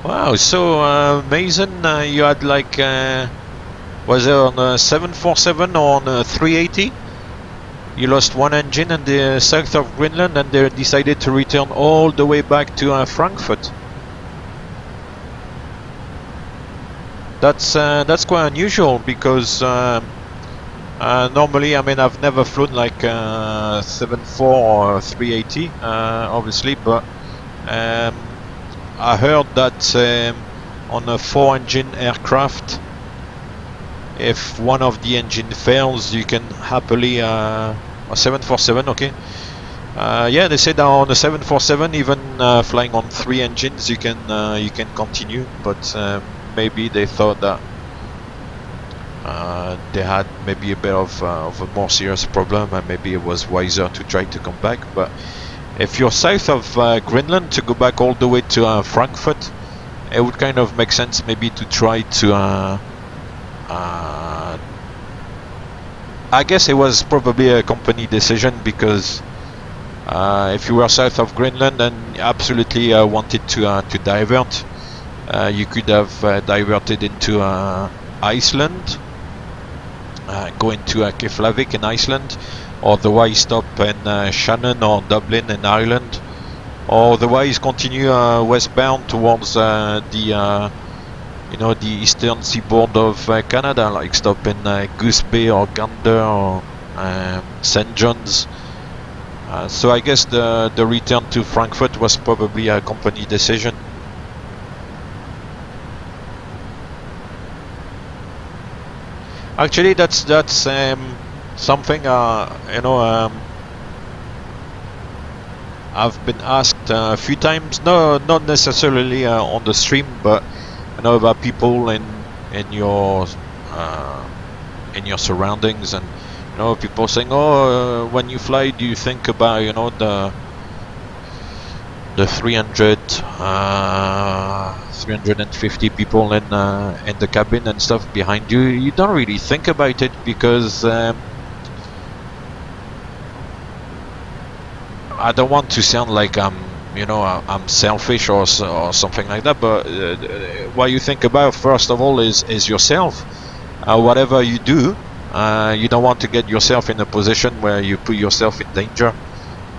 Wow, so Mason, you had like, was it on a 747 or on a 380? You lost one engine in the south of Greenland and they decided to return all the way back to Frankfurt. That's quite unusual because normally, I mean, I've never flown like 74 or 380, obviously, but I heard that on a 4-engine aircraft, if one of the engine fails, you can happily a 747, okay. Yeah, they said on a 747, even flying on 3 engines, you can continue, but maybe they thought that they had maybe a bit of a more serious problem, and maybe it was wiser to try to come back. But if you're south of Greenland, to go back all the way to Frankfurt, it would kind of make sense maybe to try to I guess it was probably a company decision, because if you were south of Greenland and absolutely wanted to divert, you could have diverted into Iceland, go into Keflavik in Iceland, or otherwise stop in Shannon or Dublin in Ireland, or otherwise continue westbound towards the the eastern seaboard of Canada, like stop in Goose Bay or Gander or St. John's. So I guess the return to Frankfurt was probably a company decision. Actually, that's something I've been asked a few times. No, not necessarily on the stream, but I know about people in your surroundings, and people saying, "Oh, when you fly, do you think about the 350 people in the cabin and stuff behind you?" You don't really think about it, because I don't want to sound like I'm selfish or something like that, but what you think about first of all is yourself. Whatever you do, you don't want to get yourself in a position where you put yourself in danger.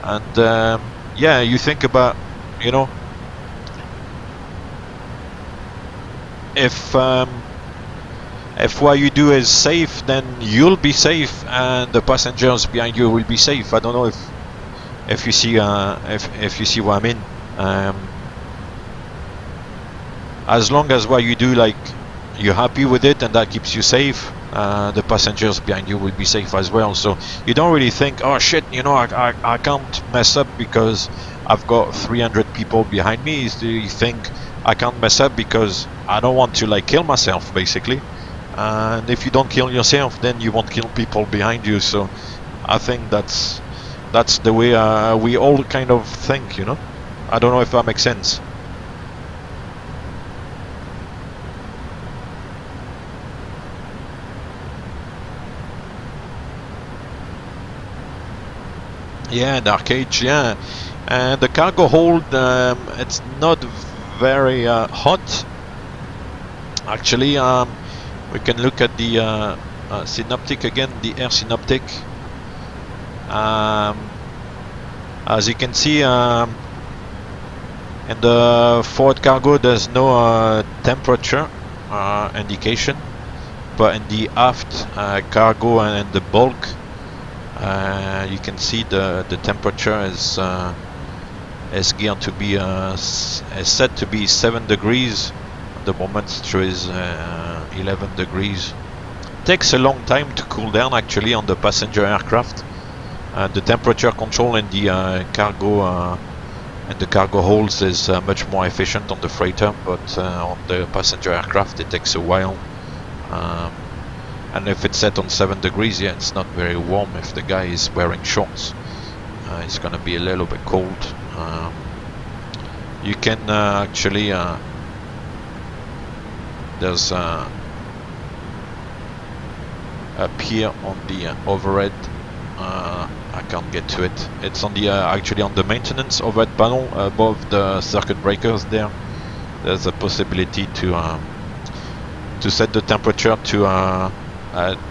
And yeah, you think about if what you do is safe, then you'll be safe and the passengers behind you will be safe. I don't know if you see if you see what I mean. As long as what you do, like, you're happy with it and that keeps you safe, the passengers behind you will be safe as well. So you don't really think, oh shit, I can't mess up because I've got 300 people behind me. You think, I can't mess up because I don't want to kill myself, basically. And if you don't kill yourself, then you won't kill people behind you. So I think that's the way we all kind of think, I don't know if that makes sense. Yeah, the arcade, yeah. And the cargo hold, it's not very hot. Actually, we can look at the synoptic again, the air synoptic. As you can see, in the forward cargo there's no temperature indication, but in the aft cargo and the bulk, you can see the temperature is geared to be is set to be 7 degrees. At the moment it is 11 degrees. Takes a long time to cool down actually on the passenger aircraft. The temperature control in the cargo and the cargo holds is much more efficient on the freighter, but on the passenger aircraft it takes a while. And if it's set on 7 degrees, yeah, it's not very warm. If the guy is wearing shorts, it's gonna be a little bit cold. You can actually there's up here on the overhead. I can't get to it. It's on the actually on the maintenance overhead panel above the circuit breakers there. there's a possibility to set the temperature to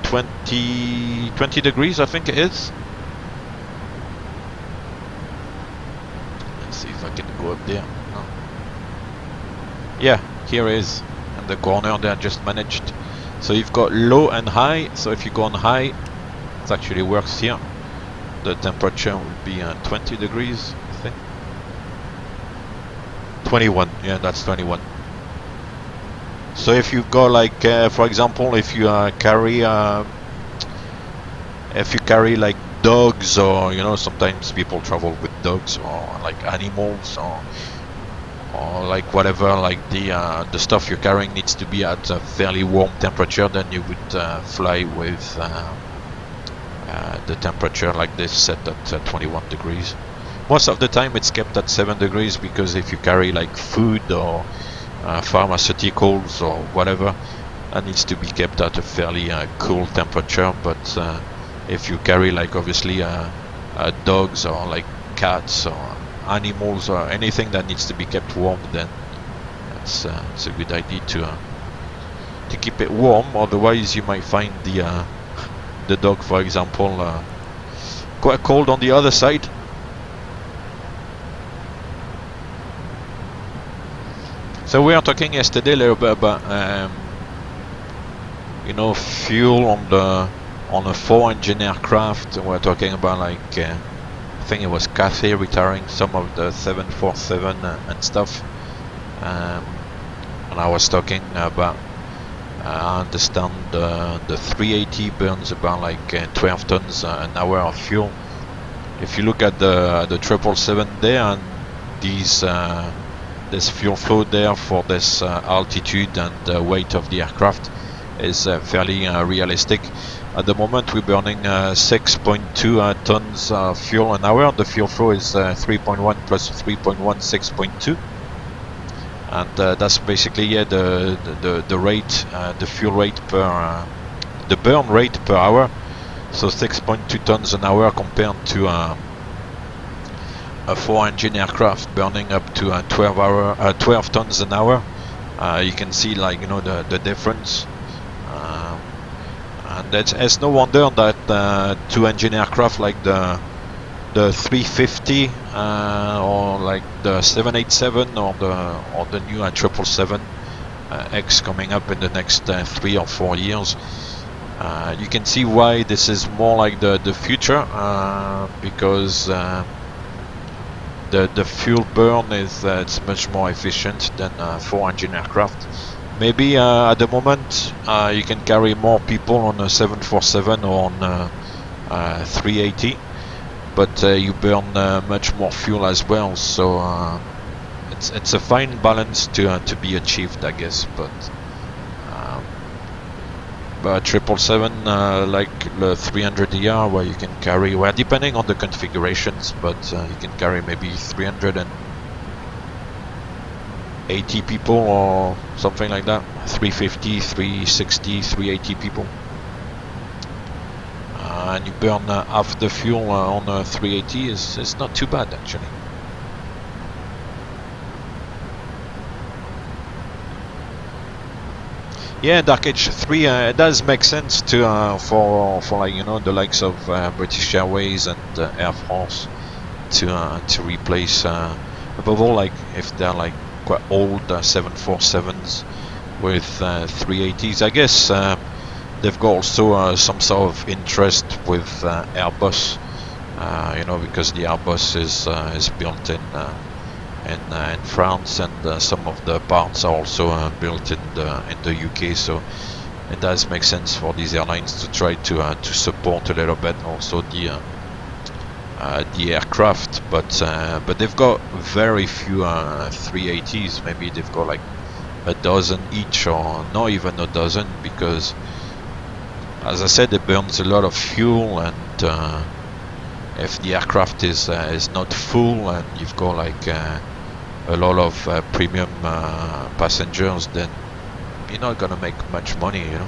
20 degrees, I think it is. Let's see if I can go up there. No. Yeah, here it is in the corner there, just managed. So you've got low and high. So if you go on high, it actually works here. The temperature will be 20 degrees, I think. 21, yeah, that's 21. So if you go like, for example, if you carry like dogs, or you know, sometimes people travel with dogs or like animals, or like whatever, like the stuff you're carrying needs to be at a fairly warm temperature, then you would fly with the temperature like this set at 21 degrees. Most of the time it's kept at 7 degrees, because if you carry like food or pharmaceuticals or whatever, that needs to be kept at a fairly cool temperature. But if you carry like obviously dogs or like cats or animals or anything that needs to be kept warm, then it's a good idea to keep it warm. Otherwise you might find the dog, for example, quite cold on the other side. So we were talking yesterday a little bit about you know, fuel on a 4-engine aircraft. We're talking about like I think it was Cathay retiring some of the 747 and stuff, and I was talking about I understand the 380 burns about like 12 tons an hour of fuel. If you look at the 777 there, and these this fuel flow there for this altitude and weight of the aircraft is fairly realistic. At the moment we're burning 6.2 tons of fuel an hour. The fuel flow is 3.1 plus 3.1, 6.2, and that's basically, yeah, the rate, the fuel rate per the burn rate per hour. So 6.2 tons an hour compared to a 4-engine aircraft burning up to 12 tons an hour. You can see, like, you know, the difference. And it's no wonder that 2-engine aircraft like the 350 or like the 787 or the new 777X coming up in the next 3 or 4 years. You can see why this is more like the future, because the fuel burn is it's much more efficient than 4-engine aircraft. Maybe at the moment you can carry more people on a 747 or on 380, but you burn much more fuel as well. So it's a fine balance to be achieved, I guess. But 777 like the 300ER, where you can carry, well, depending on the configurations, but you can carry maybe 380 people or something like that. 350, 360, 380 people, and you burn half the fuel on a 380 is not too bad, actually. Yeah, Dark Age 3, it does make sense to for like, you know, the likes of British Airways and Air France to replace above all, like if they're like quite old 747s with 380s. I guess they've got also some sort of interest with Airbus, you know, because the Airbus is built in France, and some of the parts are also built in the UK. So it does make sense for these airlines to try to support a little bit also the aircraft, but they've got very few 380s. Maybe they've got like a dozen each, or not even a dozen, because as I said, it burns a lot of fuel, and if the aircraft is not full and you've got like a lot of premium passengers, then you're not gonna make much money, you know.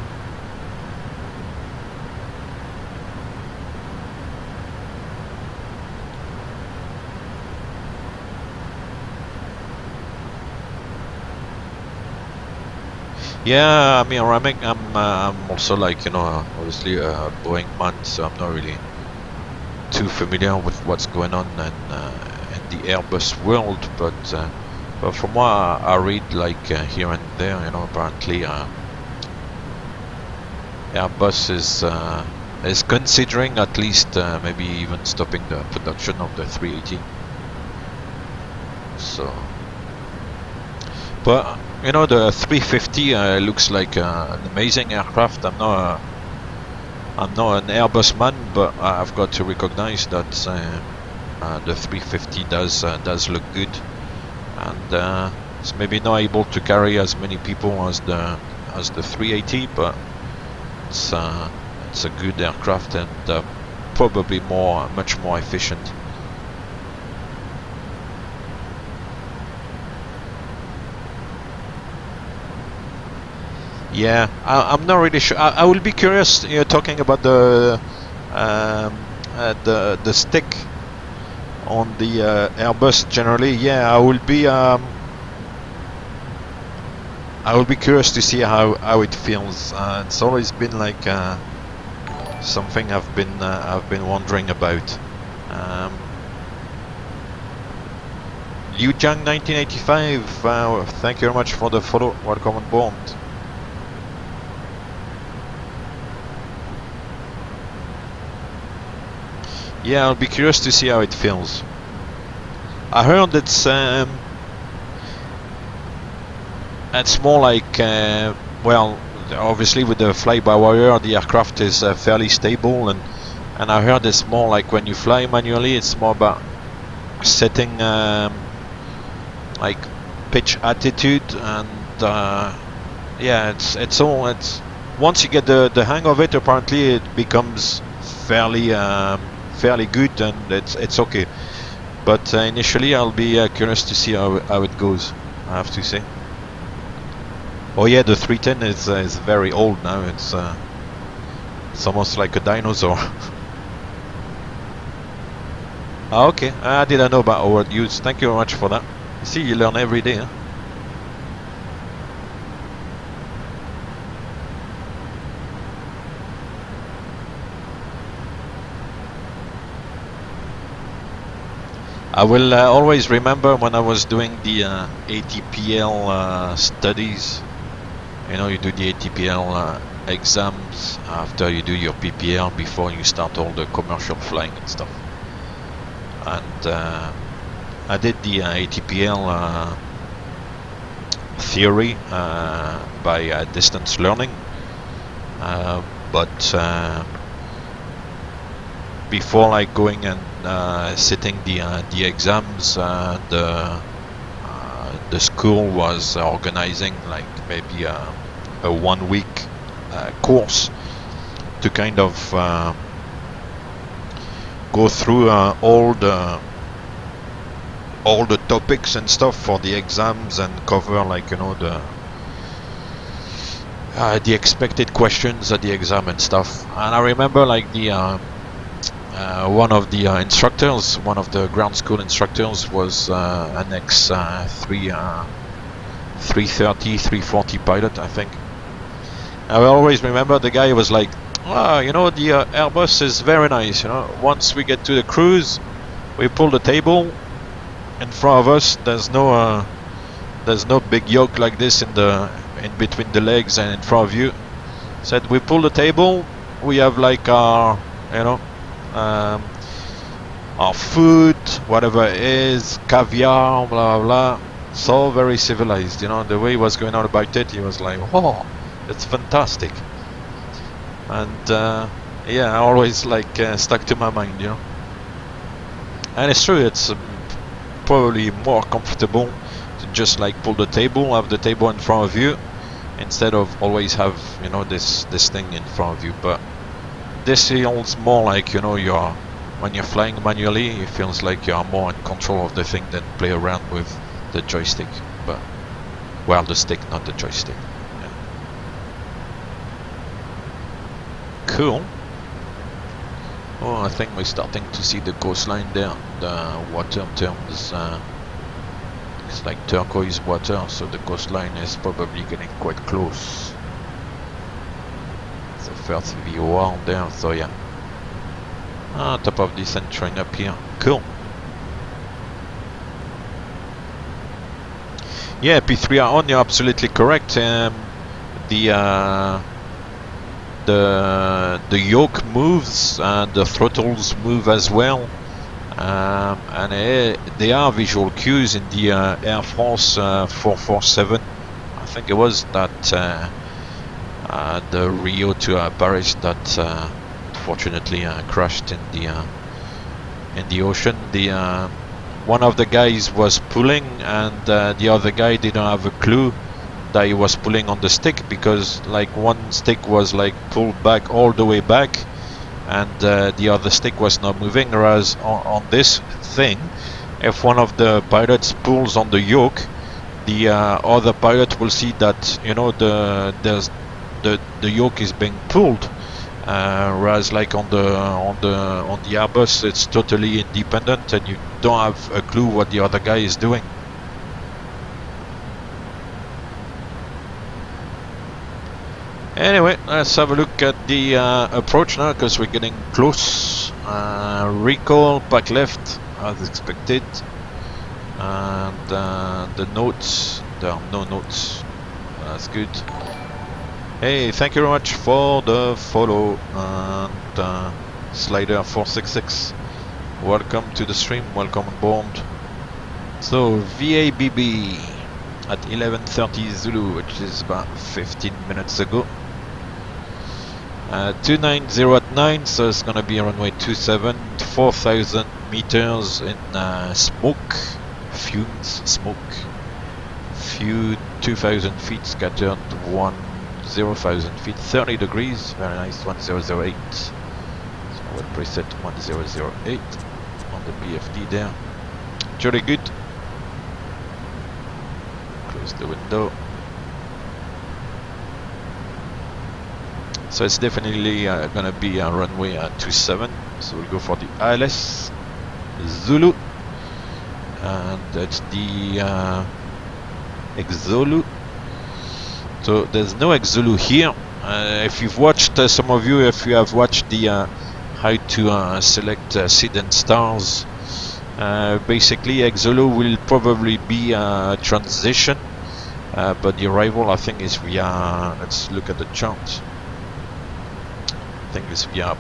Yeah, I mean, I'm also like, you know, obviously a Boeing man, so I'm not really too familiar with what's going on in the Airbus world, but from what I read, like here and there, you know, apparently Airbus is considering at least maybe even stopping the production of the 380. So, but you know, the 350 looks like an amazing aircraft. I'm not an Airbus man, but I've got to recognize that the 350 does look good, and it's maybe not able to carry as many people as the 380, but it's a good aircraft and probably much more efficient. Yeah, I'm not really sure. I will be curious. You're talking about the stick on the Airbus generally. Yeah, I will be curious to see how it feels. It's always been like something I've been wondering about. Liu Jiang 1985. Thank you very much for the follow. Welcome on board. Yeah, I'll be curious to see how it feels. I heard it's more like well, obviously with the fly-by-wire, the aircraft is fairly stable, and I heard it's more like when you fly manually, it's more about setting like pitch attitude, and yeah, it's once you get the hang of it, apparently it becomes fairly good, and it's okay. But initially, I'll be curious to see how it goes, I have to say. Oh yeah, the 310 is very old now. It's almost like a dinosaur. Okay, I didn't know about our use. Thank you very much for that. See, you learn every day, huh? I will always remember when I was doing the ATPL studies. You know, you do the ATPL exams after you do your PPL before you start all the commercial flying and stuff. And I did the ATPL theory by distance learning, but before like going and sitting the exams, the school was organizing like maybe a 1 week course to kind of go through all the topics and stuff for the exams, and cover like, you know, the expected questions at the exam and stuff. And I remember like the one of the instructors, one of the ground school instructors, was an ex 330, 340 pilot, I think. I will always remember the guy was like, you know, the Airbus is very nice, you know, once we get to the cruise, we pull the table in front of us, there's no big yoke like this in between the legs and in front of you. Said we pull the table, we have like our, you know, our food, whatever it is, caviar, blah blah blah. So very civilized, you know. The way he was going on about it, he was like, oh, it's fantastic. And yeah, I always like stuck to my mind, you know. And it's true, it's probably more comfortable to just like pull the table, have the table in front of you, instead of always have, you know, this thing in front of you. But this feels more like, you know, when you're flying manually, it feels like you are more in control of the thing than play around with the joystick. But well, the stick, not the joystick. Yeah. Cool. Oh, I think we're starting to see the coastline there. The water turns It's like turquoise water, so the coastline is probably getting quite close. The first VOR there, so yeah. Top of descent train up here. Cool. Yeah, P3 are on, you're absolutely correct. The yoke moves and the throttles move as well. And there are visual cues in the Air France 447. I think it was that the Rio to Paris that fortunately crashed in the ocean. One of the guys was pulling, and the other guy didn't have a clue that he was pulling on the stick, because like one stick was like pulled back all the way back, and the other stick was not moving. Whereas on this thing, if one of the pilots pulls on the yoke, the other pilot will see that, you know, the yoke is being pulled. Whereas like on the Airbus, it's totally independent and you don't have a clue what the other guy is doing. Anyway, let's have a look at the approach now, because we're getting close. Recall back left as expected, and the notes, there are no notes. That's good. Hey, thank you very much for the follow, and Slider 466. Welcome to the stream, welcome on board. So VABB at 11:30 Zulu, which is about 15 minutes ago. 290 at 9, so it's gonna be runway 27, 4,000 meters in smoke, fumes, smoke, few 2,000 feet scattered, 0,000 feet, 30 degrees, very nice, 1008. So we'll preset 1008 on the BFD there. Jolly good. Close the window. So it's definitely gonna be a runway 27. So we'll go for the ILS Zulu, and that's the Xzulu. So there's no Xzulu here. If you've watched, some of you, if you have watched the how to select SID and stars, basically Xzulu will probably be a transition, but the arrival I think is via, let's look at the chart. I think it's via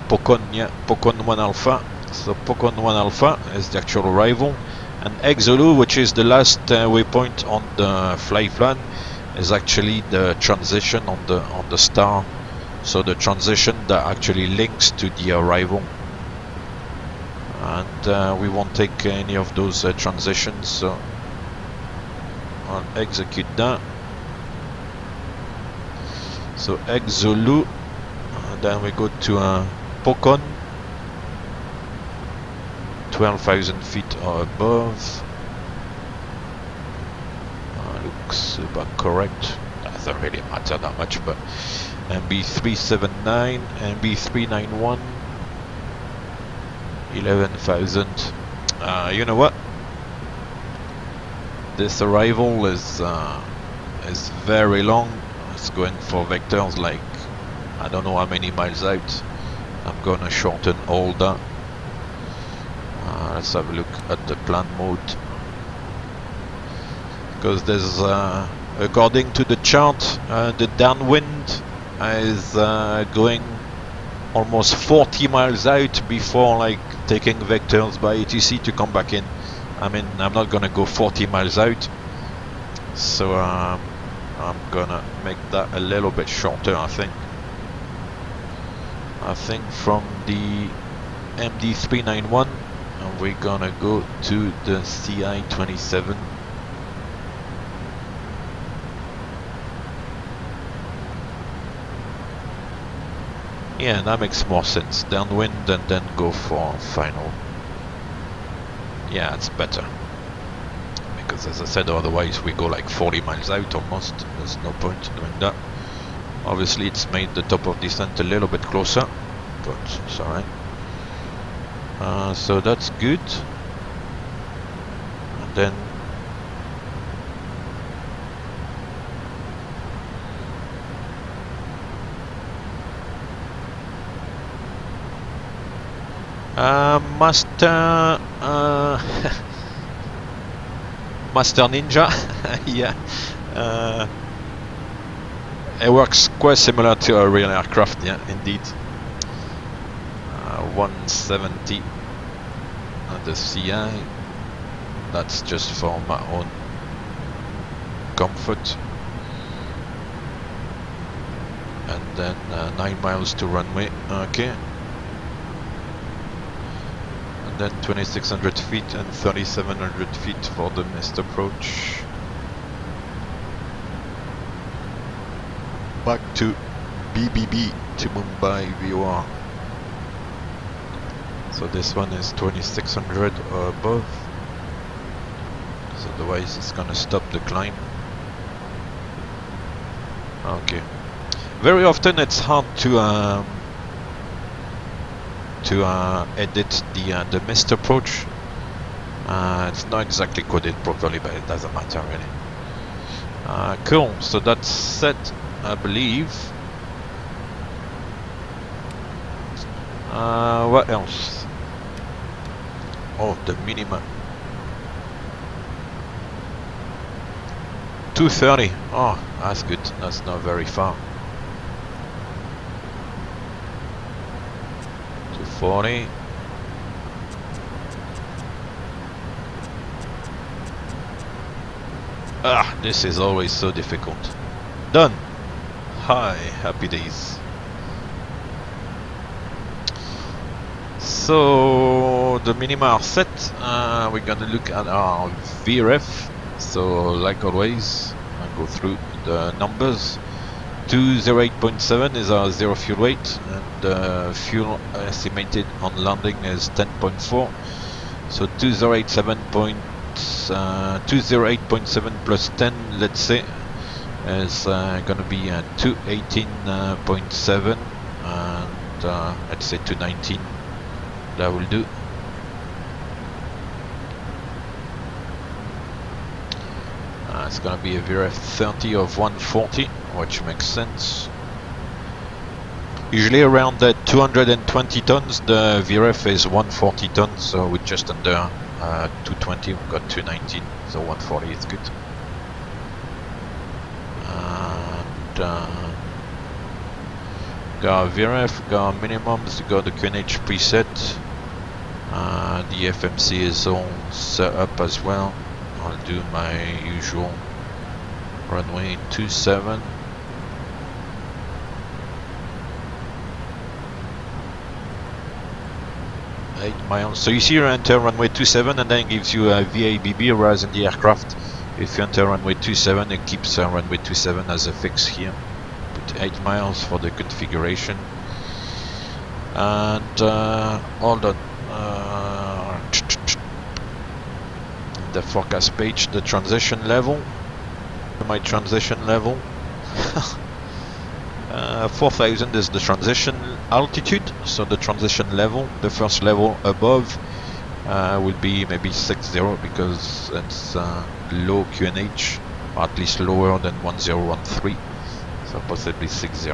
Pocon, yeah, Pocon 1 Alpha. So Pocon 1 Alpha is the actual arrival. And Xzulu, which is the last waypoint on the fly plan, is actually the transition on the star. So the transition that actually links to the arrival. And we won't take any of those transitions, so I'll execute that. So Xzulu, then we go to Pocon. 12,000 feet or above. Looks about correct. Doesn't really matter that much, but MB379, MB391, 11,000. You know what? This arrival is very long. It's going for vectors like I don't know how many miles out. I'm gonna shorten all that. Let's have a look at the plan mode, because there's according to the chart, the downwind is going almost 40 miles out before like taking vectors by ATC to come back in. I mean, I'm not gonna go 40 miles out, so I'm gonna make that a little bit shorter. I think from the MD391 and we're gonna go to the CI27. Yeah, that makes more sense. Downwind and then go for final. Yeah, it's better. Because as I said, otherwise we go like 40 miles out almost. There's no point doing that. Obviously it's made the top of descent a little bit closer, but it's alright. So that's good. then Master Master Ninja. Yeah, it works quite similar to a real aircraft. Yeah, indeed. 170 at the CI. That's just for my own comfort. And then 9 miles to runway. Okay. And then 2600 feet and 3700 feet for the missed approach. Back to BBB to Mumbai VOR. So this one is 2600 or above. So otherwise it's gonna stop the climb. Okay. Very often it's hard to edit the missed approach. It's not exactly coded properly, but it doesn't matter really. Cool. So that's set, I believe. What else? Oh, the minimum. 230. Oh, that's good. That's not very far. 240. Ah, this is always so difficult. Done. Hi, happy days. So the minima are set. We're gonna look at our VREF. So like always, I'll go through the numbers. 208.7 is our zero fuel weight, and fuel estimated on landing is 10.4. So 208.7 plus 10, let's say, is gonna be 218.7, and let's say 219. That will do. It's gonna be a VRF 30 of 140, which makes sense. Usually around 220 tons, the VRF is 140 tons, so with just under 220, we've got 219, so 140 is good. And got VRF, got minimums, got the QNH preset. The FMC is all set up as well. I'll do my usual runway 27. Miles. So you see you enter runway 27 and then it gives you a VABB, whereas in the aircraft, if you enter runway 27, it keeps runway 27 as a fix here. Put 8 miles for the configuration. And all done. The forecast page, the transition level. My transition level. 4000 is the transition altitude, so the transition level, the first level above will be maybe 60 because it's low QNH, or at least lower than 1013, so possibly 60.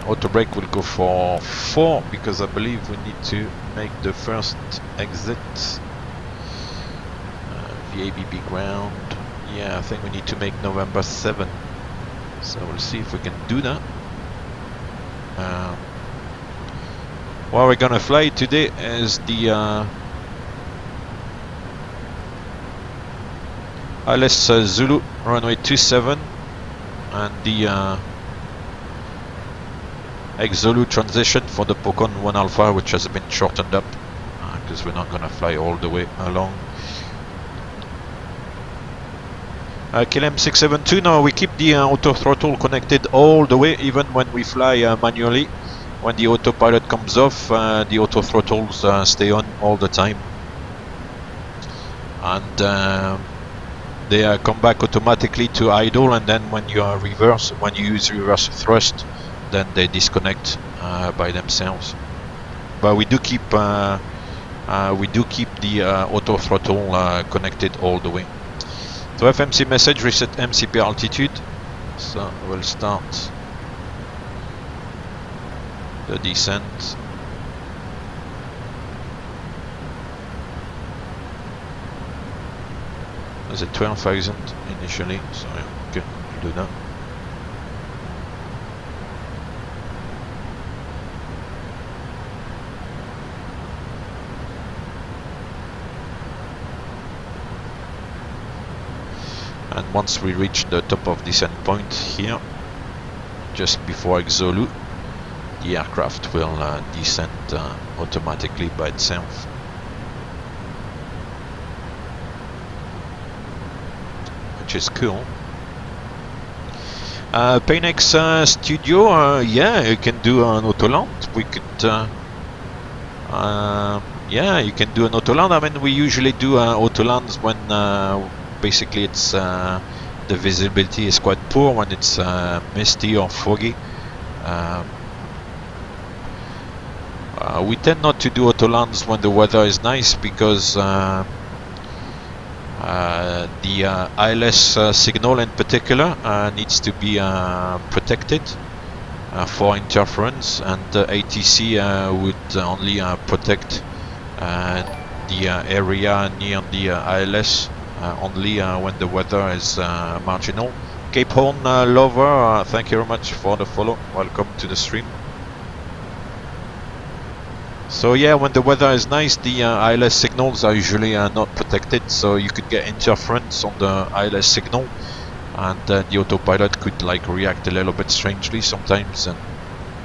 Auto brake will go for 4 because I believe we need to make the first exit. VABB ground, yeah, I think we need to make November 7. So we'll see if we can do that. What we're gonna fly today is the LS Zulu runway 27 and the X-Zulu transition for the Pocon 1 Alpha, which has been shortened up because we're not gonna fly all the way along. KLM 672, now we keep the auto throttle connected all the way, even when we fly manually. When the autopilot comes off, the auto throttles stay on all the time. And they come back automatically to idle, and then when you use reverse thrust, then they disconnect by themselves. But we do keep we do keep the auto throttle connected all the way. So FMC message, reset MCP altitude. So we'll start the descent. Was it 12,000 initially? So yeah, okay, we'll do that. And once we reach the top of descent point here, just before Xolu, the aircraft will descend automatically by itself. Which is cool. Paynex Studio, yeah, you can do an autoland. We could, yeah, you can do an autoland. I mean, we usually do autolands when basically it's the visibility is quite poor, when it's misty or foggy. We tend not to do autolands when the weather is nice, because the ILS signal in particular needs to be protected for interference, and ATC would only protect the area near the ILS only when the weather is marginal. Cape Horn Lover, thank you very much for the follow. Welcome to the stream. So yeah, when the weather is nice, the ILS signals are usually not protected, so you could get interference on the ILS signal, and the autopilot could like react a little bit strangely sometimes and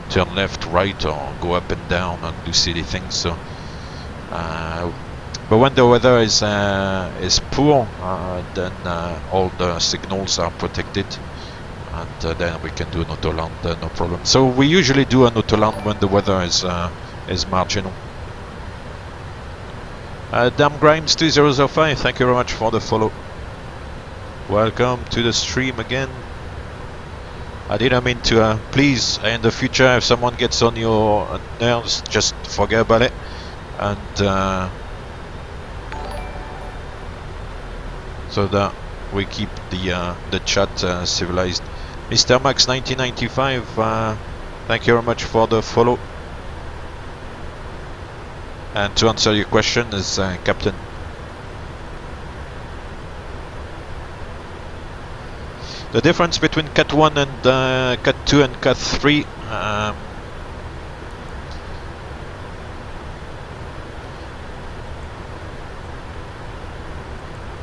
turn left, right, or go up and down and do silly things. So but when the weather is poor, then all the signals are protected, and then we can do an autoland, no problem. So we usually do an autoland when the weather is marginal. Damn Grimes 2005, thank you very much for the follow. Welcome to the stream again. I didn't mean to, please, in the future, if someone gets on your nerves, just forget about it, and so that we keep the chat civilized. Mr. Max 1995, thank you very much for the follow. And to answer your question is Captain. The difference between Cat 1 and Cat 2 and Cat 3,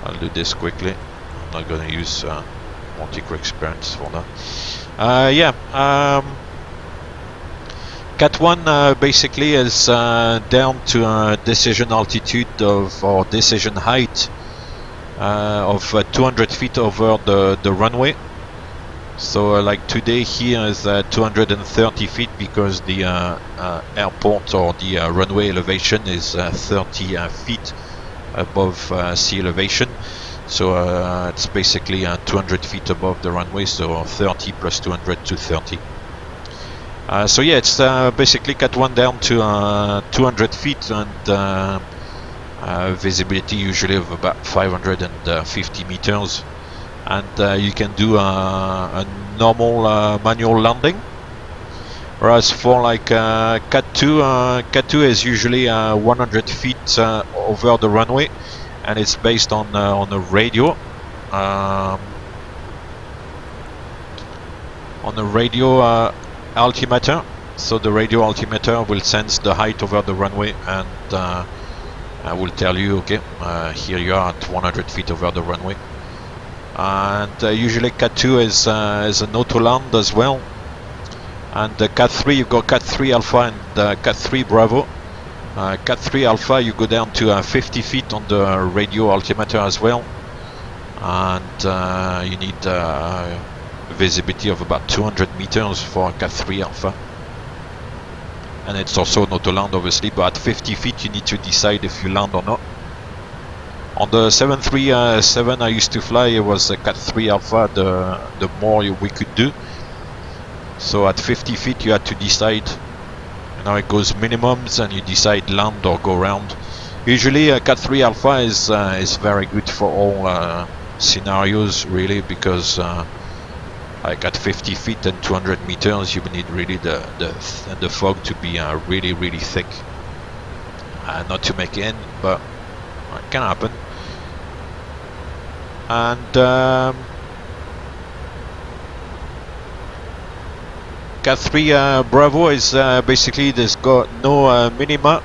I'll do this quickly. I'm not going to use multi-crew experience for that. Cat 1 basically is down to a decision altitude of, or decision height of 200 feet over the runway. So like today here is 230 feet, because the airport or the runway elevation is 30 feet above sea elevation. So it's basically 200 feet above the runway, so 30 plus 200 to 30. So yeah, it's basically Cat 1 down to 200 feet, and visibility usually of about 550 meters, and you can do a normal manual landing. Whereas for like Cat 2 is usually 100 feet over the runway, and it's based on a radio. On a radio altimeter. So the radio altimeter will sense the height over the runway, and will tell you, okay, here you are at 100 feet over the runway. And usually Cat 2 is an autoland as well. And Cat 3, you've got Cat 3 Alpha and Cat 3 Bravo. Cat 3 Alpha, you go down to 50 feet on the radio altimeter as well. And you need visibility of about 200 meters for Cat 3 Alpha. And it's also an autoland obviously, but at 50 feet you need to decide if you land or not. On the 737 I used to fly, it was Cat 3 Alpha, the more we could do. So at 50 feet you had to decide, you know, it goes minimums and you decide land or go round. Usually Cat 3 Alpha is very good for all scenarios, really, because like at 50 feet and 200 meters you need really the fog to be really thick, not to make it in, but it can happen. And Cat 3 Bravo is basically, there's got no minima.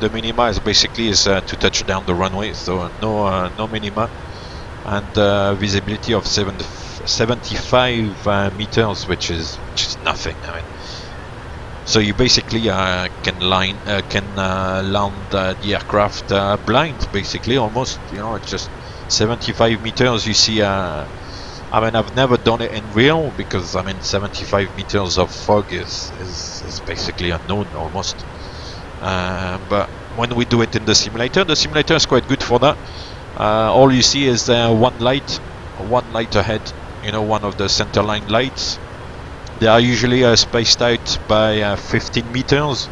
The minima is basically to touch down the runway, so no minima, and visibility of 75 meters, which is nothing. I mean, so you basically can land the aircraft blind, basically, almost. You know, it's just 75 meters. You see, I mean, I've never done it in real, because I mean 75 meters of fog is basically unknown almost. But when we do it in the simulator is quite good for that. All you see is one light ahead, you know, one of the center line lights. They are usually spaced out by 15 meters.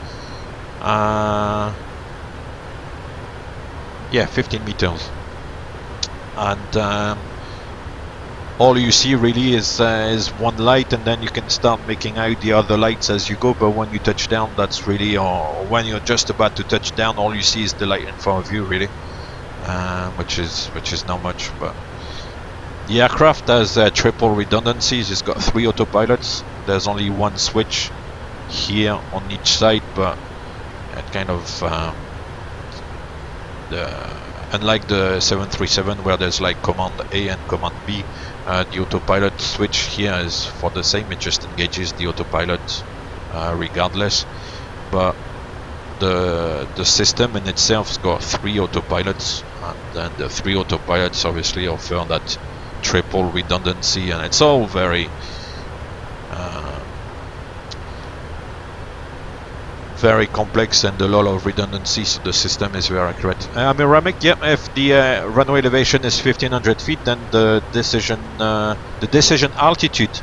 Yeah, 15 meters. And all you see really is one light, and then you can start making out the other lights as you go. But when you touch down, that's really, or when you're just about to touch down, all you see is the light in front of you, really, which is not much. But the aircraft has triple redundancies. It's got 3 autopilots. There's only one switch here on each side, but it kind of unlike the 737 where there's like command A and command B, the autopilot switch here is for the same. It just engages the autopilot regardless, but the system in itself has got 3 autopilots, and then the 3 autopilots obviously offer that triple redundancy, and it's all very very complex and a lot of redundancy, so the system is very accurate. I mean, Ramek, yeah, if the runway elevation is 1500 feet, then the decision altitude,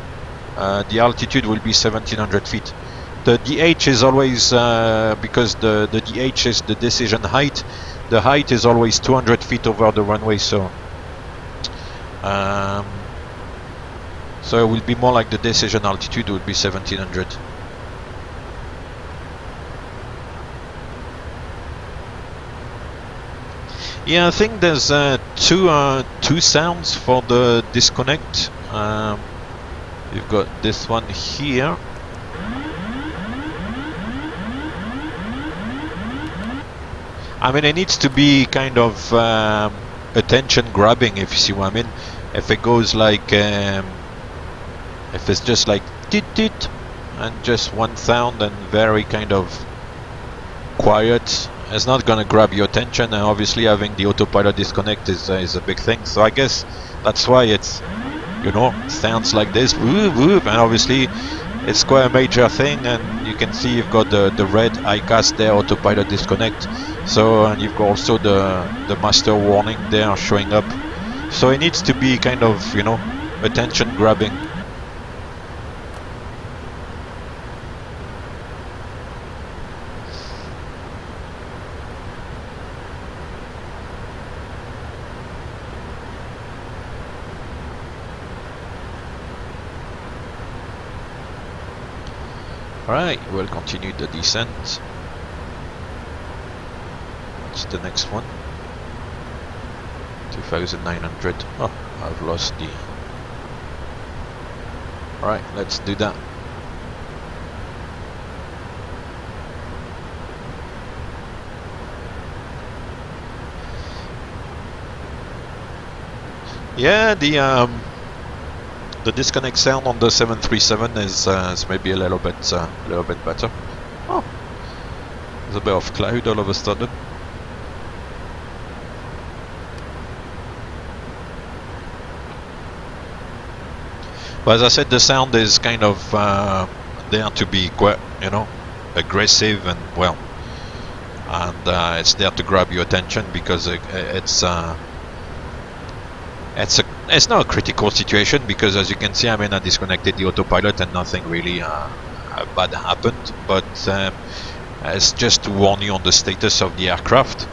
the altitude will be 1700 feet. The DH is always, because the DH is the decision height, the height is always 200 feet over the runway, so so it will be more like the decision altitude would be 1700. Yeah, I think there's two sounds for the disconnect. You've got this one here. I mean, it needs to be kind of attention grabbing, if you see what I mean. If it goes like, if it's just like tit tit and just one sound and very kind of quiet, it's not gonna grab your attention, and obviously having the autopilot disconnect is a big thing. So I guess that's why it's, you know, sounds like this, whoop, whoop, and obviously it's quite a major thing. And you can see you've got the red ICAS there, autopilot disconnect. So, and you've got also the master warning there showing up. So it needs to be kind of, you know, attention grabbing. Alright, we'll continue the descent. What's the next one? 2900. Oh, I've lost the... Alright, let's do that. Yeah, the disconnect sound on the 737 is maybe a little bit better. Oh, there's a bit of cloud all of a sudden. But as I said, the sound is kind of there to be quite, you know, aggressive and well, and it's there to grab your attention because it's not a critical situation, because as you can see, I mean, I disconnected the autopilot and nothing really bad happened. But It's just to warn you on the status of the aircraft.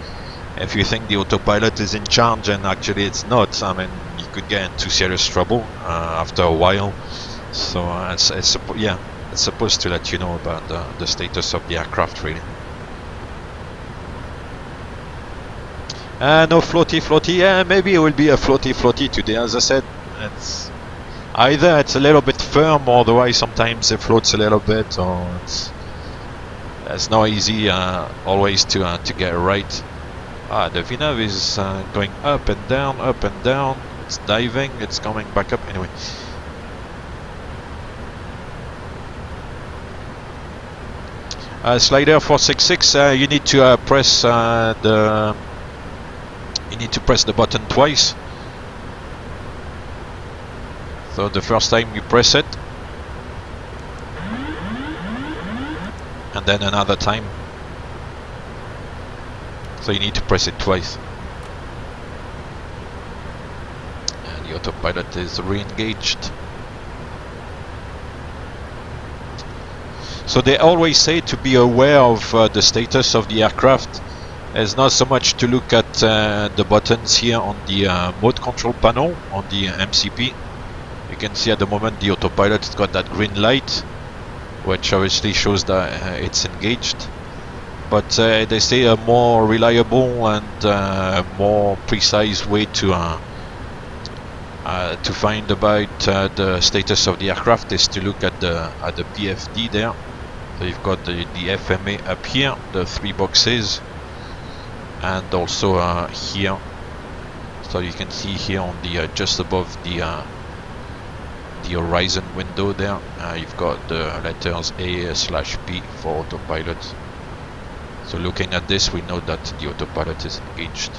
If you think the autopilot is in charge and actually it's not, I mean, you could get into serious trouble after a while. So it's supposed to let you know about the status of the aircraft, really. No floaty. Yeah, maybe it will be a floaty today. As I said, it's either it's a little bit firm, or otherwise sometimes it floats a little bit, or it's not easy always to get it right. The VNAV is going up and down. It's diving, it's coming back up. Anyway. Slider 466. You need to press the button twice. So the first time you press it, and then another time. So you need to press it twice. And the autopilot is re-engaged. So they always say to be aware of the status of the aircraft. It's not so much to look at the buttons here on the mode control panel on the MCP. You can see at the moment the autopilot has got that green light, which obviously shows that it's engaged. But they say a more reliable and more precise way to find about the status of the aircraft is to look at the PFD there. So you've got the FMA up here, the 3 boxes, and also here. So you can see here on the just above the horizon window there, you've got the letters A/P for autopilot. So looking at this, we know that the autopilot is engaged.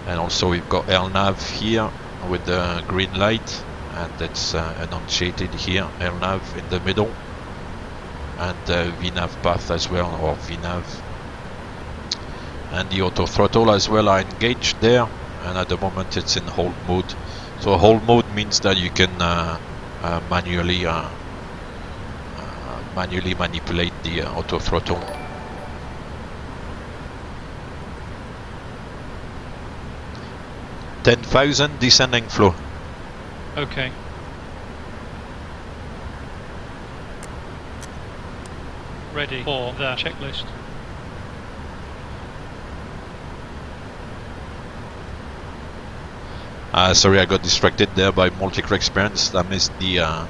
And also we've got LNAV here with the green light, and it's enunciated here, LNAV in the middle, and VNAV path as well, or VNAV. And the auto throttle as well are engaged there, and at the moment it's in hold mode. So hold mode means that you can manually manipulate the auto throttle. $10,000 descending flow. Okay. Ready for the checklist. Sorry, I got distracted there by multi-crew experience. I missed the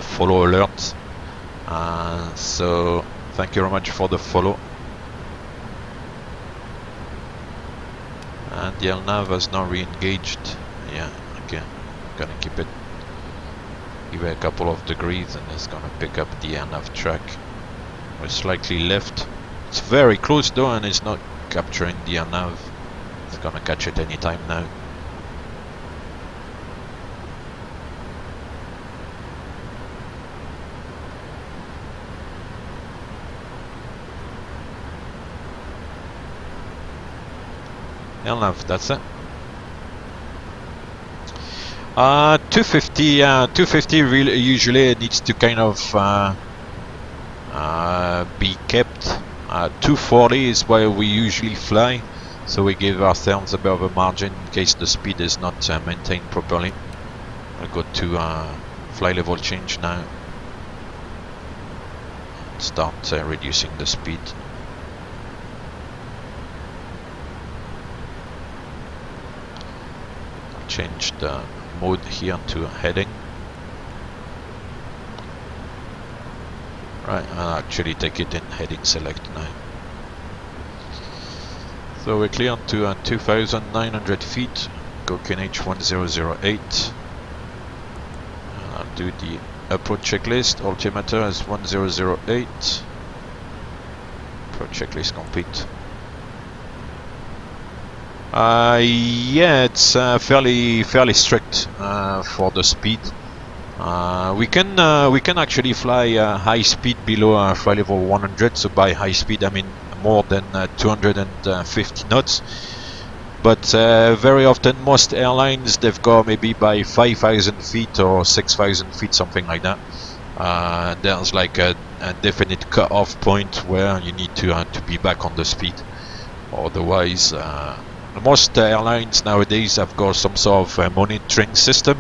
follow alert. So thank you very much for the follow. And the LNAV has now re-engaged. Yeah, okay. Gonna keep it. Give it a couple of degrees, and it's gonna pick up the LNAV track. We're slightly left. It's very close though, and it's not capturing the LNAV. It's gonna catch it anytime now. LNAV, that's it. 250 really usually needs to kind of be kept. 240 is where we usually fly, so we give ourselves a bit of a margin in case the speed is not maintained properly. I'll go to fly level change now. Start reducing the speed. Change the mode here to heading. Right, I'll actually take it in heading select now. So we're clear to 2,900 feet, go QNH 1008. I'll do the approach checklist, altimeter is 1008. Approach checklist complete. Yeah, it's fairly strict for the speed. We can actually fly high speed below flight level 100. So by high speed, I mean more than 250 knots. But very often, most airlines, they've got maybe by 5,000 feet or 6,000 feet, something like that. there's like a definite cut-off point where you need to be back on the speed. Otherwise, most airlines nowadays have got some sort of monitoring system,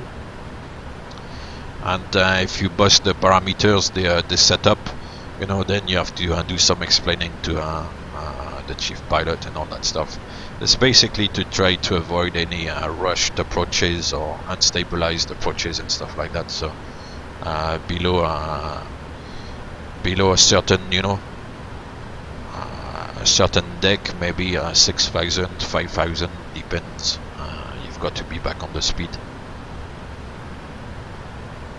and if you bust the parameters they set up, you know, then you have to do some explaining to the chief pilot and all that stuff. It's basically to try to avoid any rushed approaches or unstabilized approaches and stuff like that. So below a certain, you know, a certain deck, maybe 6,000, 5,000, depends. You've got to be back on the speed.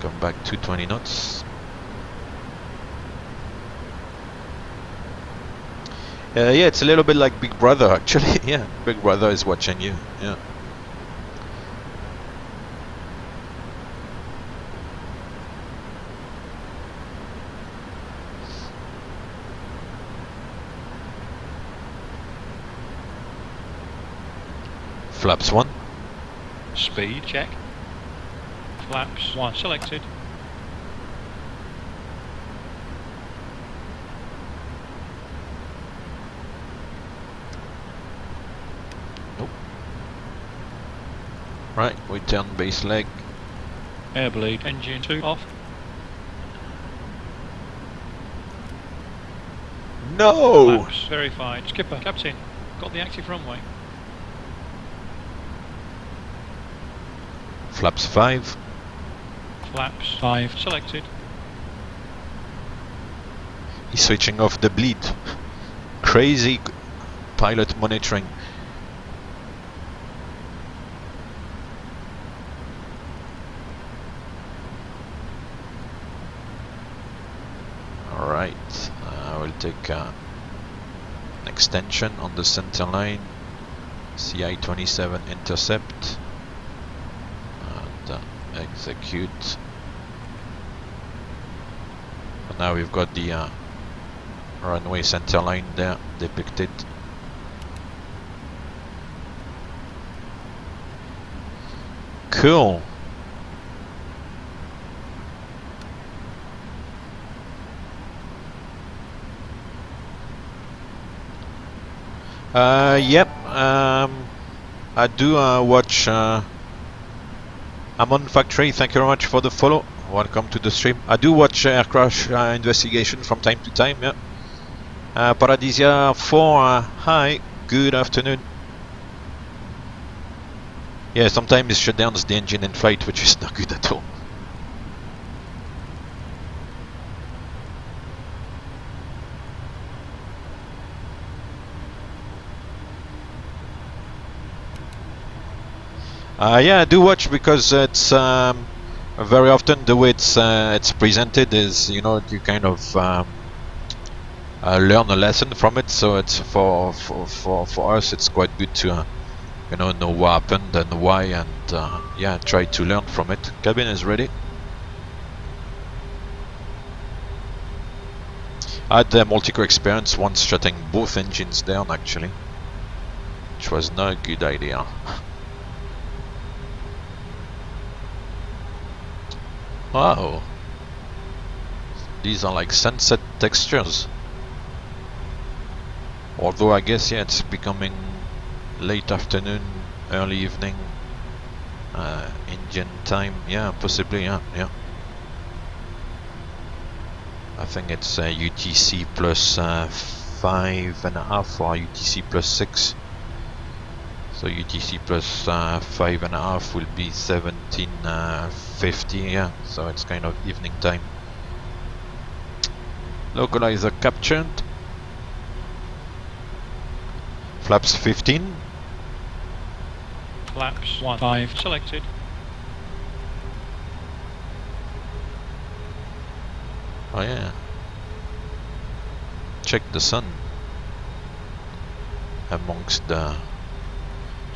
Come back to 20 knots. Yeah, it's a little bit like Big Brother actually. Yeah, Big Brother is watching you. Yeah. Flaps 1. Speed check. Flaps 1 selected. Nope. Right, we turn base leg. Air bleed. Engine 2 off. No! Flaps verified. Skipper, captain, got the active runway. Flaps 5. Flaps 5 selected. He's switching off the bleed. Crazy pilot monitoring. Alright, we'll take an extension on the center line. CI-27 intercept. Execute. And now we've got the runway center line there depicted. Cool. Yep. I do watch. I'm on factory. Thank you very much for the follow. Welcome to the stream. I do watch air crash investigation from time to time. Yeah. Paradisia 4. Hi. Good afternoon. Yeah. Sometimes it shut down the engine in flight, which is not good at all. Yeah, I do watch because it's very often the way it's presented is, you know, you kind of learn a lesson from it. So it's for us, it's quite good to you know what happened and why, and yeah, try to learn from it. Cabin is ready. I had the multi-core experience once shutting both engines down actually, which was not a good idea. Wow, these are like sunset textures. Although I guess, yeah, it's becoming late afternoon, early evening, Indian time. Yeah, possibly. Yeah. I think it's UTC plus 5.5 or UTC plus 6. So UTC plus 5.5 will be 1750, yeah, so it's kind of evening time. Localizer captured. Flaps 15. Flaps 5 selected. Oh yeah. Check the sun amongst the...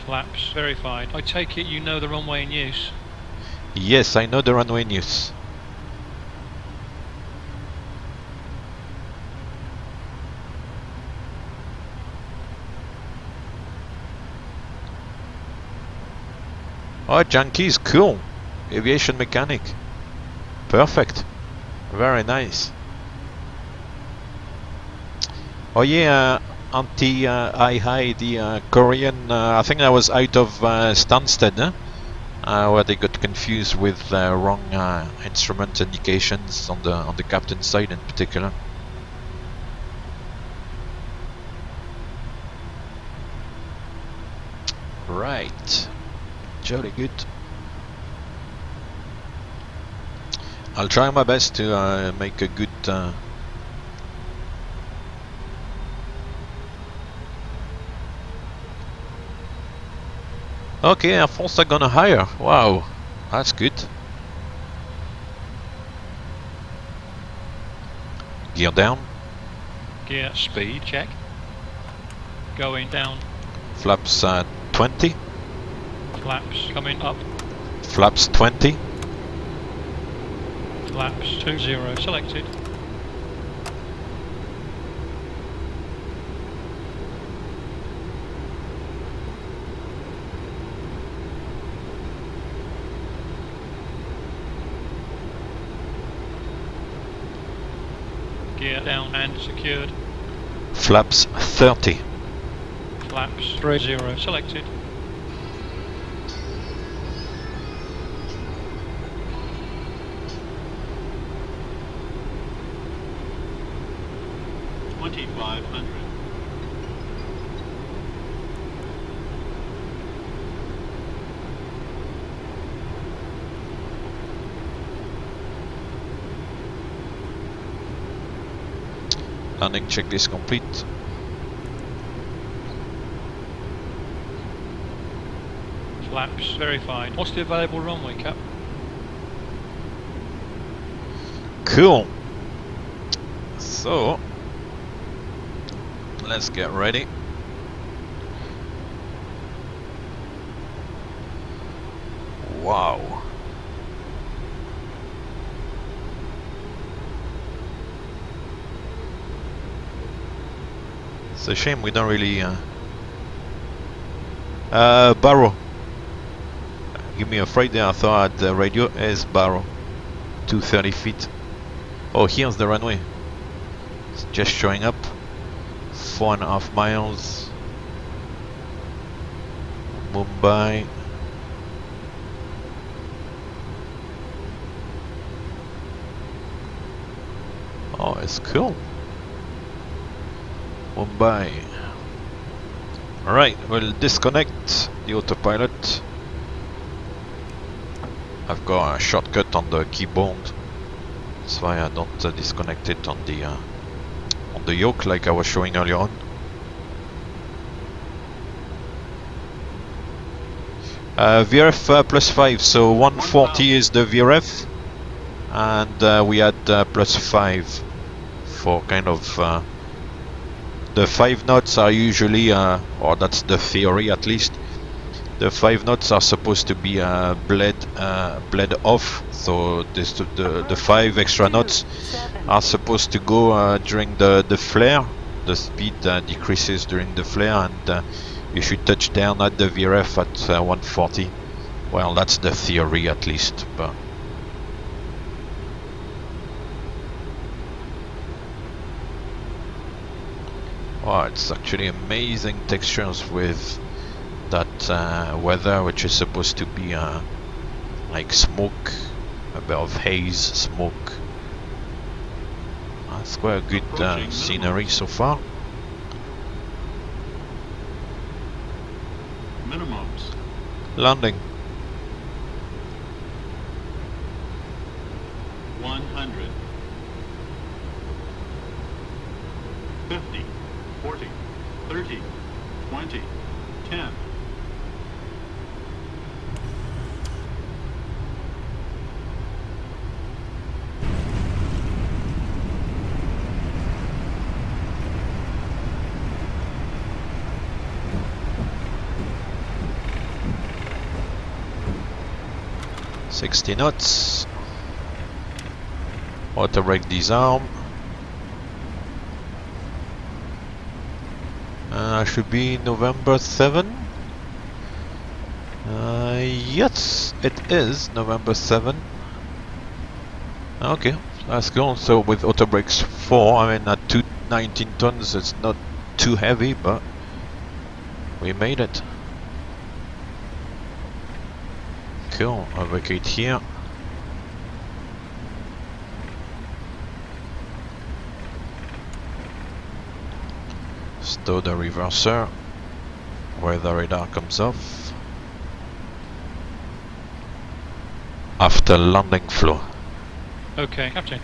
Flaps verified. I take it you know the runway in use? Yes, I know the runway in use. Oh, Junkie is cool. Aviation mechanic. Perfect. Very nice. Oh yeah, anti-hi-hi, the Korean, I think that was out of Stansted, where they got confused with wrong instrument indications on the captain's side in particular. Right, jolly good. I'll try my best to make a good okay, Air Force are gonna hire. Wow, that's good. Gear down. Gear speed check. Going down. Flaps 20. Flaps coming up. Flaps 20. Flaps 20 selected. Gear down and secured. Flaps 30. Flaps 30 selected. Landing checklist complete. Flaps verified. What's the available runway, Cap? Cool. So let's get ready. Wow. It's a shame we don't really Barrow. Give me a fright there, I thought the radio is Barrow. 230 feet. Oh, here's the runway. It's just showing up. 4.5 miles. Mumbai. Oh, it's cool. Mumbai. Alright, we'll disconnect the autopilot. I've got a shortcut on the keyboard. That's why I don't disconnect it on the yoke like I was showing earlier on. VRF plus 5, so 140 is the VRF, and we had plus 5 for kind of the 5 knots are usually, or that's the theory at least, the 5 knots are supposed to be bled off, so this, the 5 extra knots are supposed to go during the flare. The speed decreases during the flare, and you should touch down at the VRF at 140. Well, that's the theory at least, but wow, it's actually amazing textures with that weather, which is supposed to be like smoke, a bit of haze, smoke. It's quite a good scenery so far. Minimums. Landing. 100. 50. 40. 30. 20. 10. $60 knots. Auto brake disarm. Should be November 7. Yes, it is November 7. Okay, That's cool. So with auto brakes 4, I mean at 219 tons, it's not too heavy, but we made it. Cool. Vacate here. Stow the reverser where the radar comes off. After landing flow. Okay, Captain.